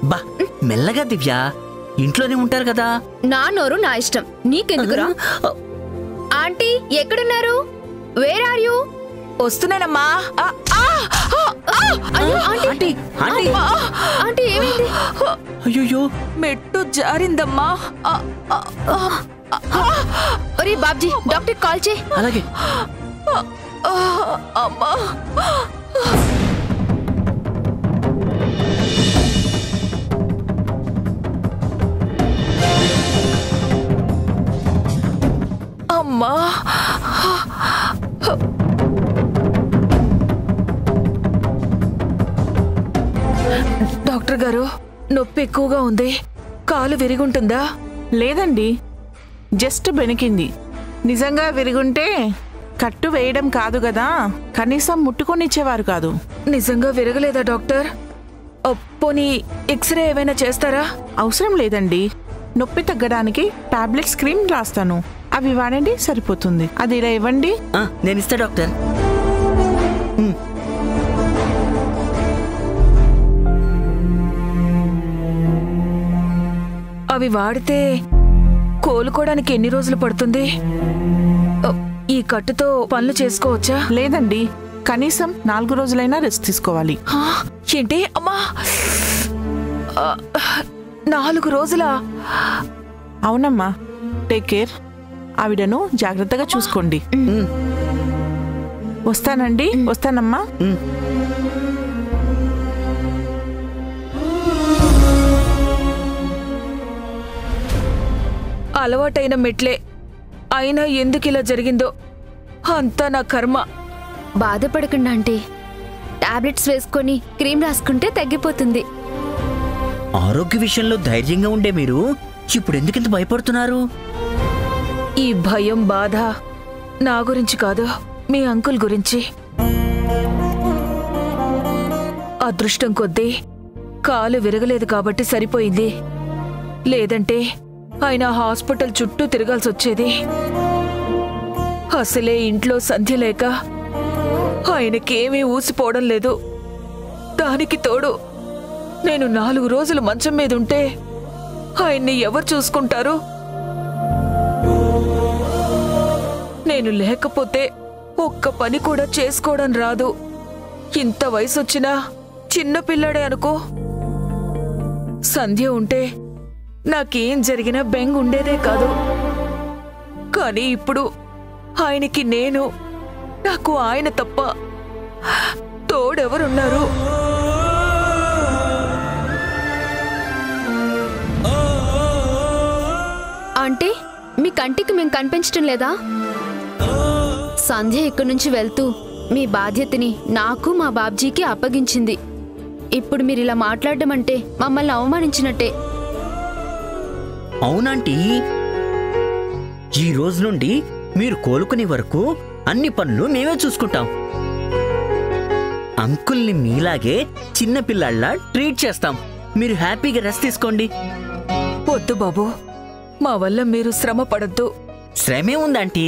బా మెల్లగా దివ్య, ఇంట్లోనే ఉంటారు కదా. నా నోరు నా ఇష్టం, నీకెందుకురా? ఆంటీ ఎక్కడున్నారు? Where are you? వస్తున్నానమ్మా. ఆంటీ ఏమైంది? అయ్యో మెట్టు జారిందమ్మా. ఒరే బాబ్జీ, డాక్టర్ కాల్ చేయి. అలాగే. అమ్మా అమ్మా. డాక్టర్ గారు, నొప్పి ఎక్కువగా ఉంది. కాలు విరిగుంటుందా? లేదండి, జస్ట్ బెనికింది. నిజంగా విరుగుంటే కట్టు వేయడం కాదు కదా, కనీసం ముట్టుకొనిచ్చేవారు కాదు. నిజంగా విరగలేదా డాక్టర్? పోనీ ఎక్స్రే ఏమైనా చేస్తారా? అవసరం లేదండి, నొప్పి తగ్గడానికి టాబ్లెట్స్ క్రీమ్ రాస్తాను, అవి వాడండి సరిపోతుంది. అది ఇలా ఇవ్వండి. నేను ఇస్తా డాక్టర్. అవి వాడితే కోలుకోవడానికి ఎన్ని రోజులు పడుతుంది? ఈ కట్టుతో పనులు చేసుకోవచ్చా? లేదండి, కనీసం 4 రోజులైనా రెస్ట్ తీసుకోవాలి. ఏంటి అమ్మా, 4 రోజులా? అవునమ్మా, టేక్ కేర్. ఆవిడను జాగ్రత్తగా చూసుకోండి. వస్తానండి, వస్తానమ్మా. అలవాటైన మెట్లే, అయినా ఎందుకు ఇలా జరిగిందో అంతా నా కర్మ. బాధపడకుండా ఆంటీ, టాబ్లెట్స్ వేసుకొని క్రీమ్ రాసుకుంటే తగ్గిపోతుంది. ఆరోగ్య విషయంలో ధైర్యంగా ఉండే మీరు ఇప్పుడు ఎందుకింత భయపడుతున్నారు? ఈ భయం బాధ నా గురించి కాదు, మీ అంకుల్ గురించి. అదృష్టం కొద్దీ కాలు విరగలేదు కాబట్టి సరిపోయింది, లేదంటే ఆయన హాస్పిటల్ చుట్టూ తిరగాల్సి వచ్చేది. అసలే ఇంట్లో సంధ్య లేక ఆయనకేమీ ఊసిపోవడం లేదు. దానికి తోడు నేను 4 రోజులు మంచం మీద ఉంటే ఆయన్ని ఎవరు చూసుకుంటారు? నేను లేకపోతే ఒక్క పని కూడా చేసుకోవడం రాదు. ఇంత వయసొచ్చినా చిన్నపిల్లడే అనుకో. సంధ్య ఉంటే నాకేం జరిగినా బెంగ ఉండేదే కాదు. కానీ ఇప్పుడు ఆయనకి నేను, నాకు ఆయన తప్ప తోడెవరున్నారు? ఆంటీ, మీ కంటికి మేము కనిపించటం లేదా? సంధ్య ఇక్కడి నుంచి వెళ్తూ మీ బాధ్యతని నాకు మా బాబ్జీకి అప్పగించింది. ఇప్పుడు మీరు ఇలా మాట్లాడడం అంటే మమ్మల్ని అవమానించినట్టే. అవునాంటీ, ఈ రోజు నుండి మీరు కోలుకునే వరకు అన్ని పనులు మేమే చూసుకుంటాం. అంకుల్ని మీలాగే చిన్నపిల్లాళ్ళ ట్రీట్ చేస్తాం. మీరు హ్యాపీగా రెస్ట్ తీసుకోండి. వద్దు బాబు, మా వల్ల మీరు శ్రమ పడద్దు. శ్రమే ఉందంటీ,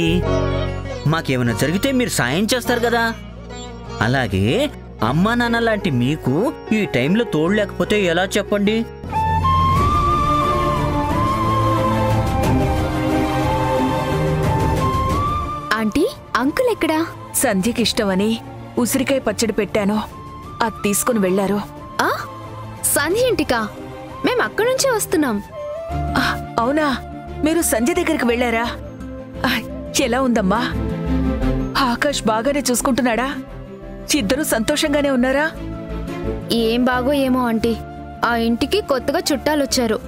మాకేమైనా జరిగితే మీరు సాయం చేస్తారు కదా. అలాగే అమ్మా నాన్న లాంటి మీకు ఈ టైంలో తోడు లేకపోతే ఎలా చెప్పండి? ఆంటీ, అంకుల్ ఎక్కడా? సంధ్యకి ఇష్టమని ఉసిరికాయ పచ్చడి పెట్టాను, అది తీసుకుని వెళ్లారు. సంధ్య ఇంటికా? మేము అక్కడి నుంచే వస్తున్నాం. అవునా, మీరు సంధ్య దగ్గరికి వెళ్లారా? ఎలా ఉందమ్మా? ఆకాష్ బాగానే చూసుకుంటున్నాడా? ఇద్దరూ సంతోషంగానే ఉన్నారా? ఏం బాగో ఏమో ఆంటీ, ఆ ఇంటికి కొత్తగా చుట్టాలొచ్చారు.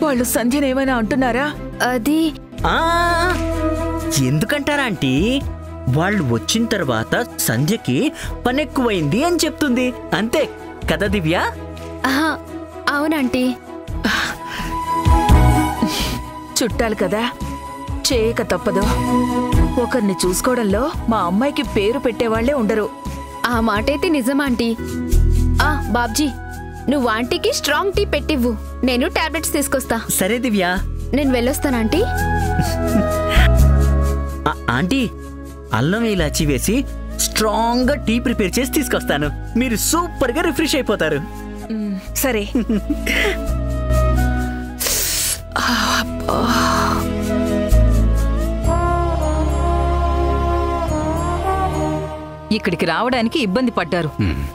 వాళ్ళు సంధ్యనేమైనా అంటున్నారా? అది ఎందుకంటారా ఆంటీ? వాళ్ళు వచ్చిన తర్వాత సంధ్యకి పనెక్కువైంది అని చెప్తుంది, అంతే కదా దివ్య? అవునంటీ. చుట్టాలు కదా, చేయక తప్పదు. ఒకరిని చూసుకోవడంలో మా అమ్మాయికి పేరు పెట్టేవాళ్లే ఉండరు. ఆ మాటైతే నిజమాంటీ. బాబ్జీ, నువ్వు ఆంటీకి స్ట్రాంగ్ టీ పెట్టివ్వు, నేను టాబ్లెట్స్ తీసుకొస్తా. సరే దివ్య, నేను వెళ్ళొస్తాను ఆంటీ. ఆంటీ, అల్లం ఇలాచి వేసి స్ట్రాంగ్ గా టీ ప్రిపేర్ చేసి తీసుకొస్తాను. మీరు సూపర్ గా రిఫ్రెష్ అయిపోతారు. సరే. ఇక్కడికి రావడానికి ఇబ్బంది పడ్డారు.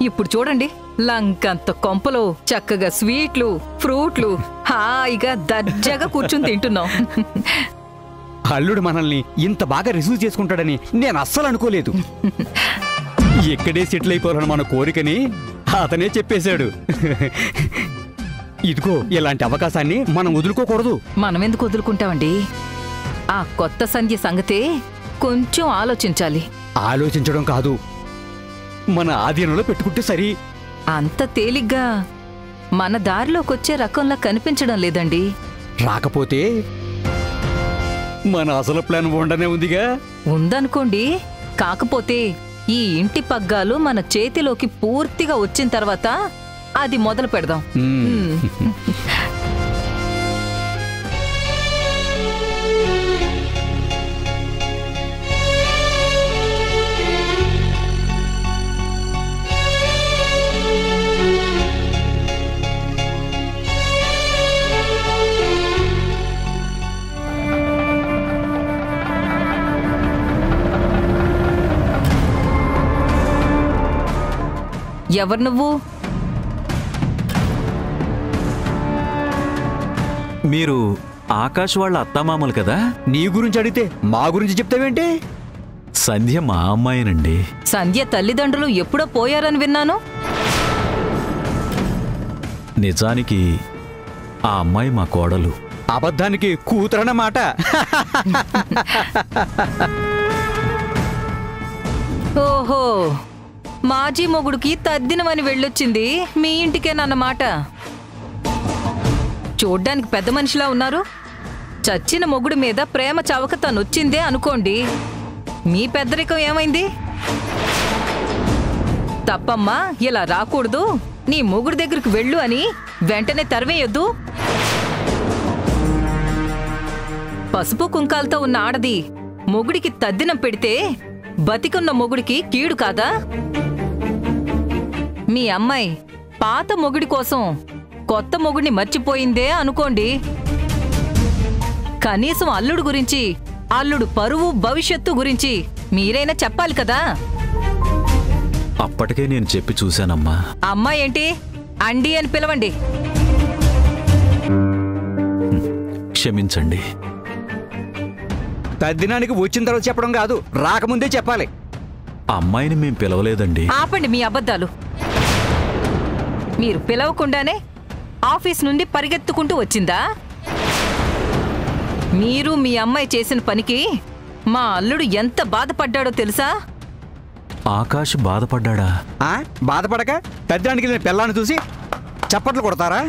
ఇప్పుడు చూడండి, లంకంత కొంపలో చక్కగా స్వీట్లు, ఫ్రూట్లు హాయిగా దర్జాగా కూర్చుని తింటున్నాం. అల్లుడు మనల్ని ఇంత బాగా రిసీవ్ చేసుకుంటాడని నేను అస్సలు అనుకోలేదు. ఇక్కడే సెటిల్ అయిపోవాలని మన కోరికని అతనే చెప్పేశాడు. ఇదిగో ఇలాంటి అవకాశాన్ని మనం వదులుకోకూడదు. మనం ఎందుకు వదులుకుంటామండి? ఆ కొత్త సంధ్య సంగతే కొంచెం ఆలోచించాలి. ఆలోచించడం కాదు, మన ఆధీనంలో పెట్టుకుంటే సరి. అంత తేలిగ్గా మన దారిలోకొచ్చే రకంలా కనిపించడం లేదండి. రాకపోతే మన అసలు ప్లాన్ ఉండనే ఉందిగా. ఉందనుకోండి, కాకపోతే ఈ ఇంటి పగ్గాలు మన చేతిలోకి పూర్తిగా వచ్చిన తర్వాత అది మొదలు పెడదాం. ఎవరు నువ్వు? మీరు ఆకాష్ వాళ్ళ అత్తామామలు కదా? నీ గురించి అడిగితే మా గురించి చెప్తావేంటి? సంధ్య మా అమ్మాయినండి. సంధ్య తల్లిదండ్రులు ఎప్పుడో పోయారని విన్నాను. నిజానికి ఆ అమ్మాయి మా కోడలు. అబద్ధానికి కూతురన్నమాట. ఓహో, మాజీ మొగుడికి తద్దినమని వెళ్ళొచ్చింది మీ ఇంటికేనన్నమాట. చూడ్డానికి పెద్ద మనిషిలా ఉన్నారు. చచ్చిన మొగుడి మీద ప్రేమ చవక తనొచ్చిందే అనుకోండి, మీ పెద్దరికం ఏమైంది? తప్పమ్మా, ఇలా రాకూడదు, నీ మొగుడి దగ్గరికి వెళ్ళు అని వెంటనే తరివేయొద్దు. పసుపు కుంకాలతో ఉన్న ఆడది మొగుడికి తద్దినం పెడితే బతికున్న మొగుడికి కీడు కాదా? మీ అమ్మాయి పాత మొగుడి కోసం కొత్త మొగుడిని మర్చిపోయిందే అనుకోండి, కనీసం అల్లుడు గురించి, అల్లుడు పరువు భవిష్యత్తు గురించి మీరైనా చెప్పాలి కదా. అప్పటికే నేను చెప్పి చూశానమ్మా. అమ్మాయి ఏంటి అండి అని పిలవండి. క్షమించండి. తద్దినానికి వచ్చిన తర్వాత చెప్పడం కాదు, రాకముందే చెప్పాలి. అమ్మాయిని మేం పిలవలేదండి. ఆపండి మీ అబద్ధాలు. మీరు పిలవకుండానే ఆఫీస్ నుండి పరిగెత్తుకుంటూ వచ్చిందా? మీరు మీ అమ్మాయి చేసిన పనికి మా అల్లుడు ఎంత బాధపడ్డాడో తెలుసా? ఆకాష్ బాధపడ్డా? బాధపడక తద్దినానికి నేను పిల్లాన్ని చూసి చప్పట్లు కొడతారా?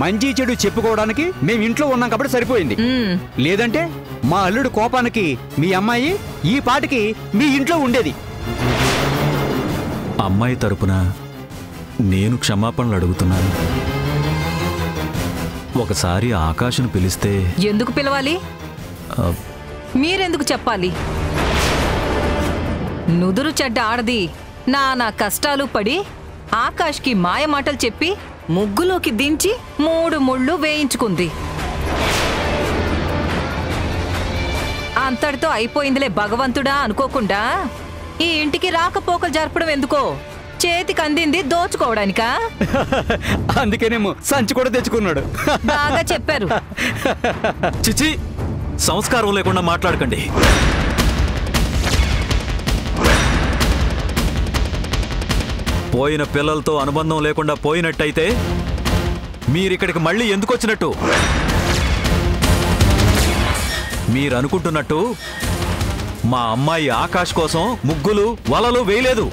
మంచి చెడు చెప్పుకోవడానికి మేము ఇంట్లో ఉన్నాం కాబట్టి సరిపోయింది. లేదంటే మా అల్లుడు కోపానికి మీ అమ్మాయి ఈ పాటికి మీ ఇంట్లో ఉండేది. అమ్మాయి తరపున నేను క్షమాపణలు అడుగుతున్నాను. ఒకసారి ఆకాష్ను పిలిస్తే. ఎందుకు పిలవాలి? మీరెందుకు చెప్పాలి? నుదురు చెడ్డ ఆడది నానా కష్టాలు పడి ఆకాష్కి మాయమాటలు చెప్పి ముగ్గులోకి దించి 3 ముళ్ళు వేయించుకుంది. అంతటితో అయిపోయిందిలే భగవంతుడా అనుకోకుండా ఈ ఇంటికి రాకపోకలు జరపడం ఎందుకో? చేతికి అందింది దోచుకోవడానికా? అందుకేనేమో సంచి కూడా తెచ్చుకున్నాడు. బాగా చెప్పారు. చిచి, సంస్కారం లేకుండా మాట్లాడకండి. పోయిన పిల్లలతో అనుబంధం లేకుండా పోయినట్టయితే మీరిక్కడికి మళ్ళీ ఎందుకు వచ్చినట్టు? మీరనుకుంటున్నట్టు మా అమ్మాయి ఆకాష్ కోసం ముగ్గులు వలలు వేయలేదు.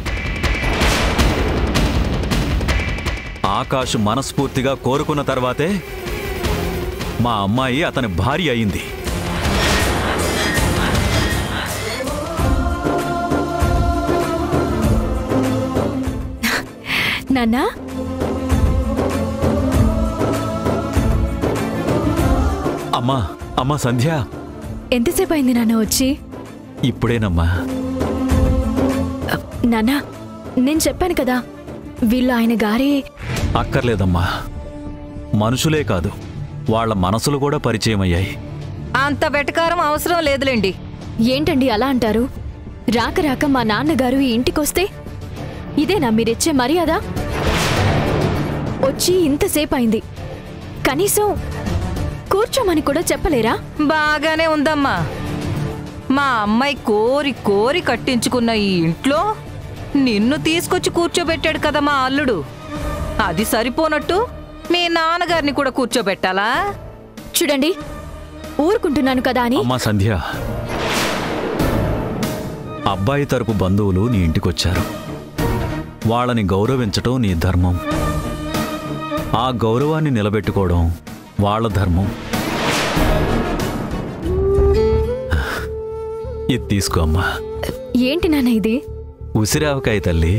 ఆకాష్ మనస్ఫూర్తిగా కోరుకున్న తర్వాతే మా అమ్మాయి అతని భార్య అయింది. నాన్నా, అమ్మా అమ్మా సంధ్య, ఎంతసేపు అయింది నాన్న వచ్చి? ఇప్పుడేనమ్మా. నాన్నా, నేను చెప్పాను కదా, వీళ్ళు ఆయన గారే. అక్కర్లేదమ్మా, మనుషులే కాదు వాళ్ళ మనసులు కూడా పరిచయం అయ్యాయి. అంత వెటకారం అవసరం లేదులేండి. ఏంటండి అలా అంటారు? రాక రాక మా నాన్నగారు ఈ ఇంటికొస్తే ఇదేనా మీరిచ్చే మర్యాద? వచ్చి ఇంతసేపు అయింది, కనీసం కూర్చోమని కూడా చెప్పలేరా? బాగానే ఉందమ్మా. మా అమ్మాయి కోరి కోరి కట్టించుకున్న ఈ ఇంట్లో నిన్ను తీసుకొచ్చి కూర్చోబెట్టాడు కదా మా అల్లుడు. అది సరిపోనట్టు మీ నాన్నగారిని కూడా కూర్చోబెట్టాలా? చూడండి, ఊరుకుంటున్నాను కదా అని. అమ్మా సంధ్య, అబ్బాయి తరపు బంధువులు నీ ఇంటికొచ్చారు. వాళ్ళని గౌరవించటం నీ ధర్మం. ఆ గౌరవాన్ని నిలబెట్టుకోవడం వాళ్ళ ధర్మం. ఇది తీసుకో అమ్మా. ఏంటి నాన్న ఇది? ఉసిరావకాయ తల్లి,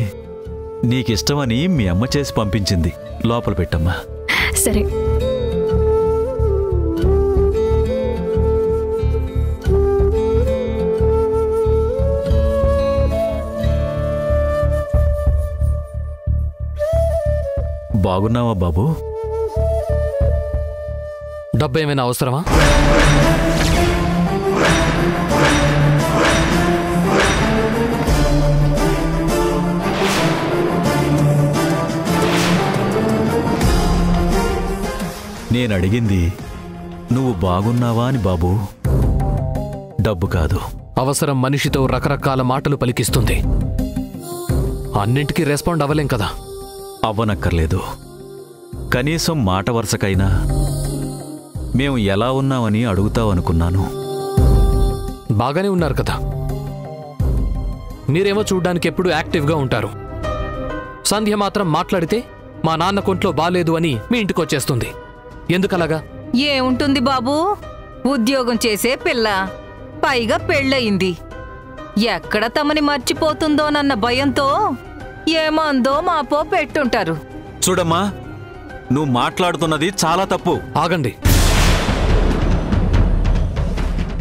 నీకిష్టమని మీ అమ్మ చేసి పంపించింది. లోపల పెట్టమ్మా. సరే. బాగున్నావా బాబు? డబ్బు ఏమైనా అవసరమా? నేను అడిగింది నువ్వు బాగున్నావా అని బాబు, డబ్బు కాదు. అవసరం మనిషితో రకరకాల మాటలు పలికిస్తుంది. అన్నింటికీ రెస్పాండ్ అవ్వలేం కదా. అవ్వనక్కర్లేదు. కనీసం మాట వరుసకైనా మేము ఎలా ఉన్నామని అడుగుతావనుకున్నాను. బాగానే ఉన్నారు కదా. మీరేమో చూడ్డానికి ఎప్పుడు యాక్టివ్గా ఉంటారు. సంధ్య మాత్రం మాట్లాడితే మా నాన్న కొంట్లో బాలేదు అని మీ ఇంటికి వచ్చేస్తుంది. ఎందుకలాగా? ఏముంటుంది బాబు, ఉద్యోగం చేసే పిల్ల, పైగా పెళ్ళయింది. ఎక్కడ తమని మర్చిపోతుందోనన్న భయంతో ఏమందో మాపో పెట్టుంటారు. చూడమ్మా, నువ్వు మాట్లాడుతున్నది చాలా తప్పు. ఆగండి.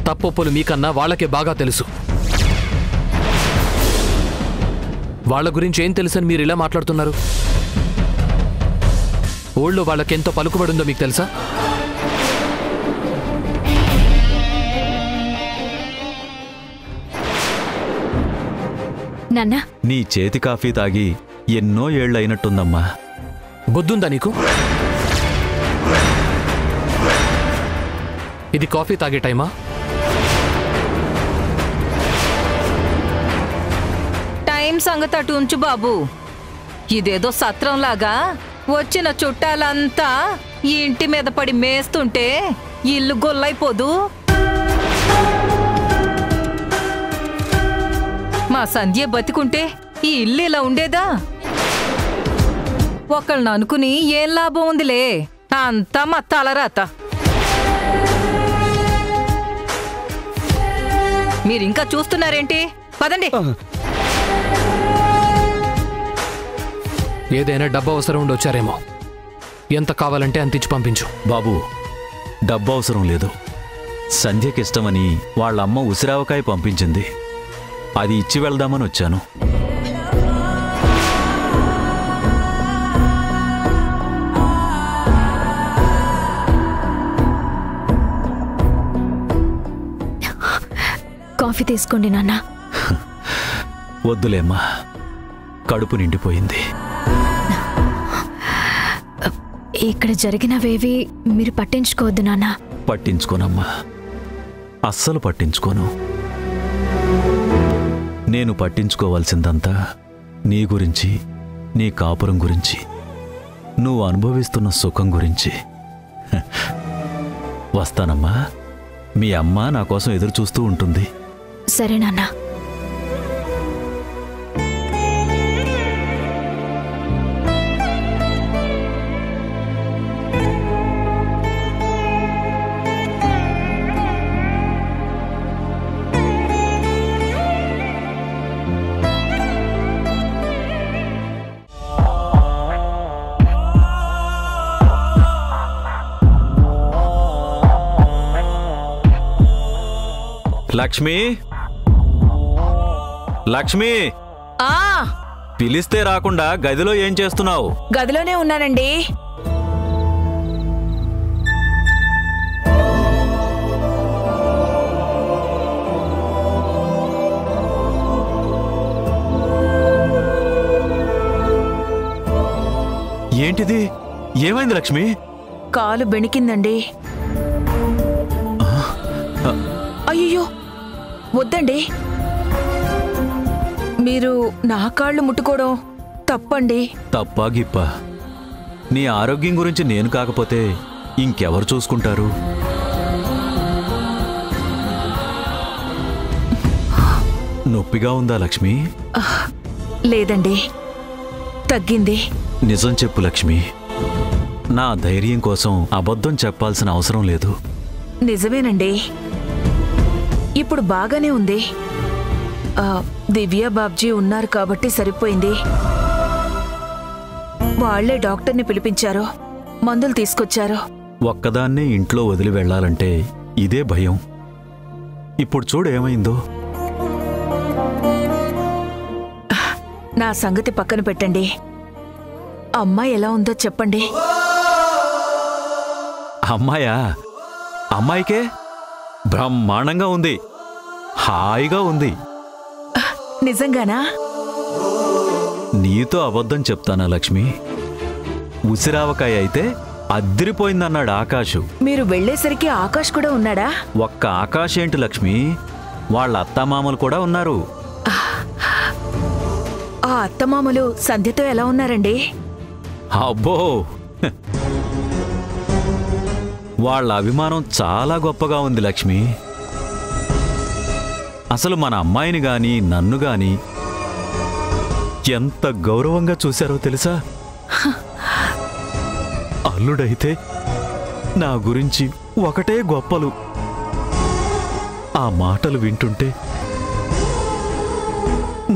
తప్పొప్పులు మీకన్నా వాళ్ళకే బాగా తెలుసు. వాళ్ళ గురించి ఏం తెలుసని మీరు ఇలా మాట్లాడుతున్నారు? ఊళ్ళో వాళ్ళకెంతో పలుకుబడుందో మీకు తెలుసా? నాన్న, నీ చేతి కాఫీ తాగి ఎన్నో ఏళ్లైనట్టుందమ్మా. బుద్ధుందా నీకు? ఇది కాఫీ తాగే టైమా? టైం సంగతి అటు ఉంచు బాబు. ఇదేదో సత్రంలాగా వచ్చిన చుట్టాలంతా ఈ ఇంటి మీద పడి మేస్తుంటే ఇల్లు గొల్లైపోదు. మా సంధ్య బతికుంటే ఈ ఇల్లు ఇలా ఉండేదా? ఒకళ్ళని అనుకుని ఏం లాభం ఉందిలే, అంతా మా తలరాత. మీరింకా చూస్తున్నారేంటి? పదండి. ఏదైనా డబ్బు అవసరం ఉండి వచ్చారేమో. ఎంత కావాలంటే అంత ఇచ్చి పంపించు. బాబు, డబ్బు అవసరం లేదు. సంధ్యకిష్టమని వాళ్ళమ్మ ఉసిరావకాయ పంపించింది. అది ఇచ్చి వెళ్దామని వచ్చాను. కాఫీ తీసుకోండి నాన్న. వద్దులేమ్మా, కడుపు నిండిపోయింది. ఇక్కడ జరిగినవేవి మీరు పట్టించుకోవద్దు నాన్న. పట్టించుకోనమ్మా, అస్సలు పట్టించుకోను. నేను పట్టించుకోవాల్సిందంతా నీ గురించి, నీ కాపురం గురించి, నువ్వు అనుభవిస్తున్న సుఖం గురించి. వస్తానమ్మా. మీ అమ్మ నా కోసం ఎదురు చూస్తూ ఉంటుంది. సరే నాన్న. లక్ష్మి, లక్ష్మి, పిలిస్తే రాకుండా గదిలో ఏం చేస్తున్నావు? గదిలోనే ఉన్నానండి. ఏంటిది? ఏమైంది లక్ష్మి? కాలు బెణికిందండి. అయ్యో వద్దండి, మీరు నా కాళ్ళు ముట్టుకోవడం తప్పండి. తప్పా గిప్పా? నీ ఆరోగ్యం గురించి నేను కాకపోతే ఇంకెవరు చూసుకుంటారు? నొప్పిగా ఉందా లక్ష్మి? లేదండి, తగ్గింది. నిజం చెప్పు లక్ష్మి. నా ధైర్యం కోసం అబద్ధం చెప్పాల్సిన అవసరం లేదు. నిజమేనండి, ఇప్పుడు బాగానే ఉంది. దివ్య బాబ్జీ ఉన్నారు కాబట్టి సరిపోయింది. వాళ్లే డాక్టర్ని పిలిపించారు, మందులు తీసుకొచ్చారు. ఒక్కదాన్నే ఇంట్లో వదిలి వెళ్లాలంటే ఇదే భయం. ఇప్పుడు చూడు ఏమైందో. నా సంగతి పక్కన పెట్టండి, అమ్మాయి ఎలా ఉందో చెప్పండి. అమ్మాయా? అమ్మాయికే బ్రహ్మాండంగా ఉంది, హాయిగా ఉంది. నిజంగానా? నీతో అబద్ధం చెప్తానా లక్ష్మి? ఉసిరావకాయ అయితే అద్దిరిపోయిందన్నాడు ఆకాషు. మీరు వెళ్లేసరికి ఆకాష్ కూడా ఉన్నాడా? ఒక్క ఆకాష్ ఏంటి లక్ష్మి, వాళ్ళ అత్తమామలు కూడా ఉన్నారు. ఆ అత్తమామలు సంధ్యతో ఎలా ఉన్నారండి? అబ్బో, వాళ్ళ అభిమానం చాలా గొప్పగా ఉంది లక్ష్మి. అసలు మన అమ్మాయిని గాని నన్ను గాని ఎంత గౌరవంగా చూశారో తెలుసా? అల్లుడైతే నా గురించి ఒకటే గొప్పలు. ఆ మాటలు వింటుంటే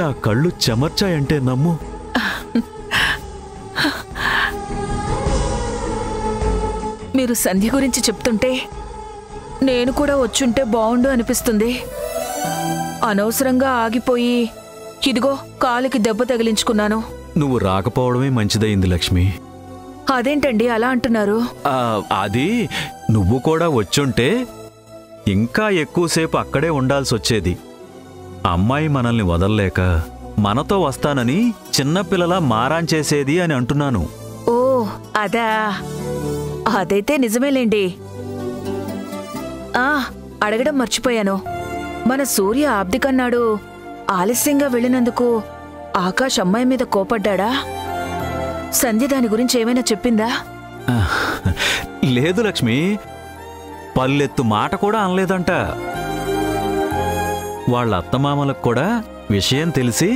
నా కళ్ళు చెమర్చాయంటే నమ్ము. మీరు సంధ్య గురించి చెప్తుంటే నేను కూడా వచ్చుంటే బావుండు అనిపిస్తుంది. అనవసరంగా ఆగిపోయి ఇదిగో కాలికి దెబ్బ తగిలించుకున్నాను. నువ్వు రాకపోవడమే మంచిదయింది లక్ష్మి. అదేంటండి అలా అంటున్నారు? అది నువ్వు కూడా వచ్చుంటే ఇంకా ఎక్కువసేపు అక్కడే ఉండాల్సొచ్చేది. అమ్మాయి మనల్ని వదల్లేక మనతో వస్తానని చిన్నపిల్లలా మారాన్ చేసేది అని అంటున్నాను. ఓ అదా, అదైతే నిజమేలేండి. అడగడం మర్చిపోయాను, మన సూర్య ఆబ్దికన్నాడు ఆలస్యంగా వెళ్ళినందుకు ఆకాష్ అమ్మాయి మీద కోపడ్డా? సంధ్య దాని గురించి ఏమైనా చెప్పిందా? లేదు లక్ష్మి, పల్లెత్తు మాట కూడా అనలేదంట. వాళ్ళ అత్తమామలకు కూడా విషయం తెలిసి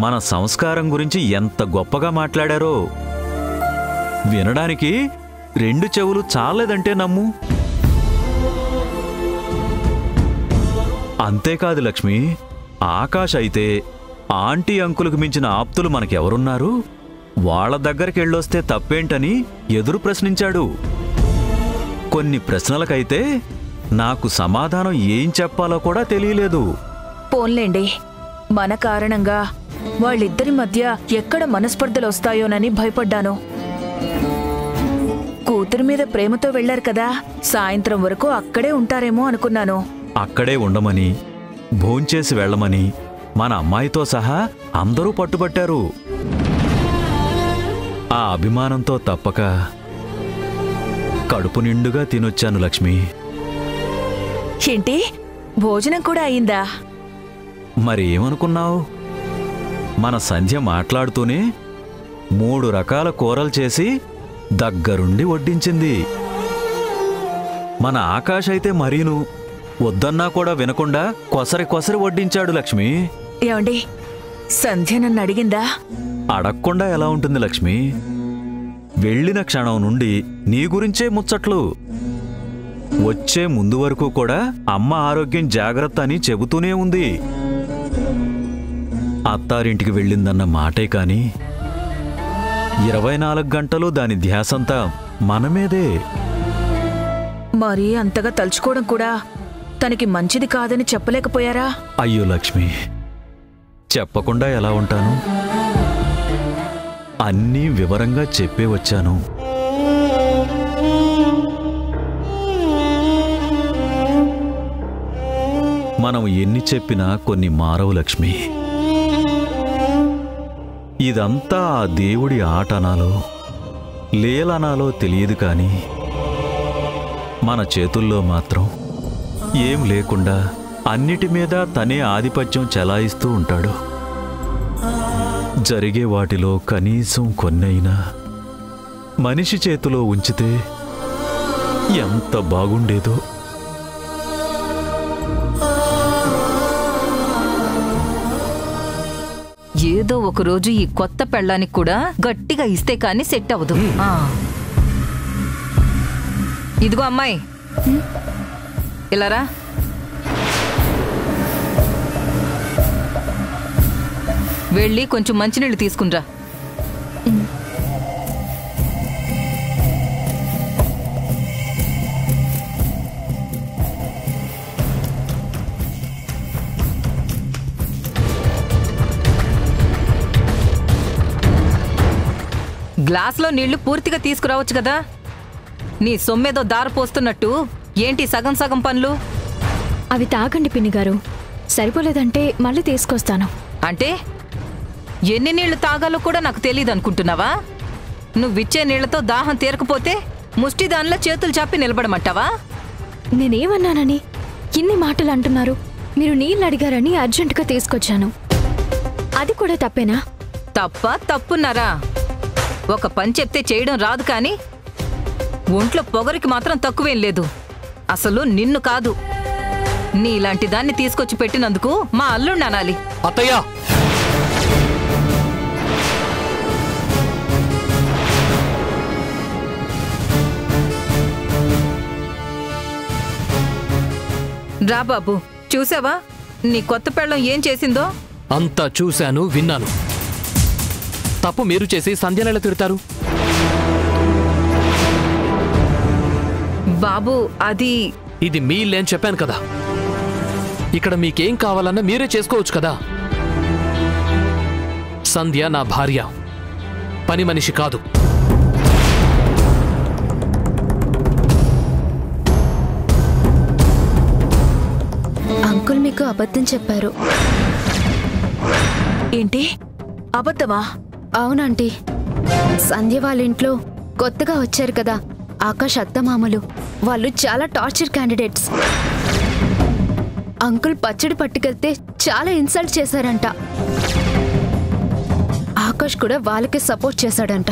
మన సంస్కారం గురించి ఎంత గొప్పగా మాట్లాడారో వినడానికి 2 చెవులు చాలేదంటే నమ్ము. అంతేకాదు లక్ష్మి, ఆకాష్ అయితే ఆంటీ అంకులకు మించిన ఆప్తులు మనకెవరున్నారు? వాళ్ళ దగ్గరికి వెళ్ళొస్తే తప్పేంటని ఎదురు ప్రశ్నించాడు. కొన్ని ప్రశ్నలకైతే నాకు సమాధానం ఏం చెప్పాలో కూడా తెలియలేదు. పోన్లేండి, మన కారణంగా వాళ్ళిద్దరి మధ్య ఎక్కడ మనస్పర్ధలొస్తాయోనని భయపడ్డాను. కూతురి మీద ప్రేమతో వెళ్లారు కదా, సాయంత్రం వరకు అక్కడే ఉంటారేమో అనుకున్నాను. అక్కడే ఉండమని, భోంచేసి వెళ్లమని మన అమ్మాయితో సహా అందరూ పట్టుబట్టారు. ఆ అభిమానంతో తప్పక కడుపు నిండుగా తినొచ్చాను లక్ష్మి. ఏంటి, భోజనం కూడా అయిందా? మరి ఏమనుకున్నావు? మన సంధ్య మాట్లాడుతూనే 3 రకాల కూరలు చేసి దగ్గరుండి వడ్డించింది. మన ఆకాష్ అయితే మరీను వద్దన్నా కూడా వినకుండా కొసరి కొసరి వడ్డించాడు లక్ష్మి. ఏమండి, సంధ్య నన్ను అడిగిందా? అడగకుండా ఎలా ఉంటుంది లక్ష్మి? వెళ్ళిన క్షణం నుండి నీ గురించే ముచ్చట్లు. వచ్చే ముందు వరకు కూడా అమ్మ ఆరోగ్యం జాగ్రత్త అని చెబుతూనే ఉంది. అత్తారింటికి వెళ్ళిందన్న మాటే కాని 24 గంటలు దాని ధ్యాసంతా మనమేదే. మరి అంతగా తలుచుకోవడం కూడా తనకి మంచిది కాదని చెప్పలేకపోయారా? అయ్యో లక్ష్మి, చెప్పకుండా ఎలా ఉంటాను? అన్నీ వివరంగా చెప్పే వచ్చాను. మనం ఎన్ని చెప్పినా కొన్ని మారవు లక్ష్మి. ఇదంతా ఆ దేవుడి ఆటనాలో లేలనాలో తెలియదు కానీ మన చేతుల్లో మాత్రం ఏం లేకుండా అన్నిటి మీద తనే ఆధిపత్యం చెలాయిస్తూ ఉంటాడు. జరిగే వాటిలో కనీసం కొన్నైనా మనిషి చేతిలో ఉంచితే ఎంత బాగుండేదో. ఏదో ఒక రోజు ఈ కొత్త పెళ్ళానికి కూడా గట్టిగా ఇస్తే కానీ సెట్ అవ్వదు. ఇదిగో అమ్మాయి, ఇలారా. వెళ్ళి కొంచెం మంచినీళ్ళు తీసుకునిరా. గ్లాస్లో నీళ్లు పూర్తిగా తీసుకురావచ్చు కదా. నీ సొమ్మేదో దారపోస్తున్నట్టు ఏంటి సగం సగం పనులు? అవి తాగండి పిన్ని గారు, సరిపోలేదంటే మళ్ళీ తీసుకొస్తాను. అంటే ఎన్ని నీళ్లు తాగాలో కూడా నాకు తెలియదు అనుకుంటున్నావా? నువ్విచ్చే నీళ్లతో దాహం తీరకపోతే ముష్టిదానిలో చేతులు చాపి నిలబడమంటావా? నేనేమన్నానని ఇన్ని మాటలు అంటున్నారు? మీరు నీళ్ళు అడిగారని అర్జెంటుగా తీసుకొచ్చాను. అది కూడా తప్పేనా? తప్పున్నారా? ఒక పని చెప్తే చేయడం రాదు కానీ ఒంట్లో పొగరికి మాత్రం తక్కువేం లేదు. అసలు నిన్ను కాదు, నీలాంటి దాన్ని తీసుకొచ్చి పెట్టినందుకు మా అల్లుడిని అనాలి. అత్తయ్య, రా బాబు, చూసావా నీ కొత్త పెళ్ళం ఏం చేసిందో? అంతా చూశాను, విన్నాను. తప్పు మీరు చేసి సంధ్యనెలా తిడతారు? బాబు, అది ఇది మీ ఇల్లే అని చెప్పాను కదా. ఇక్కడ మీకేం కావాలన్నా మీరే చేసుకోవచ్చు కదా. సంధ్య నా భార్య, పని మనిషి కాదు. అంకుల్ మీకు అబద్ధం చెప్పారు. ఏంటి అబద్ధమా? అవునంటీ, సంధ్య వాళ్ళ ఇంట్లో కొత్తగా వచ్చారు కదా ఆకాష్ అత్తమామలు, వాళ్ళు చాలా టార్చర్ క్యాండిడేట్స్. అంకుల్ పచ్చడి పట్టుకెళ్తే చాలా ఇన్సల్ట్ చేశారంట. ఆకాష్ కూడా వాళ్ళకే సపోర్ట్ చేశాడంట.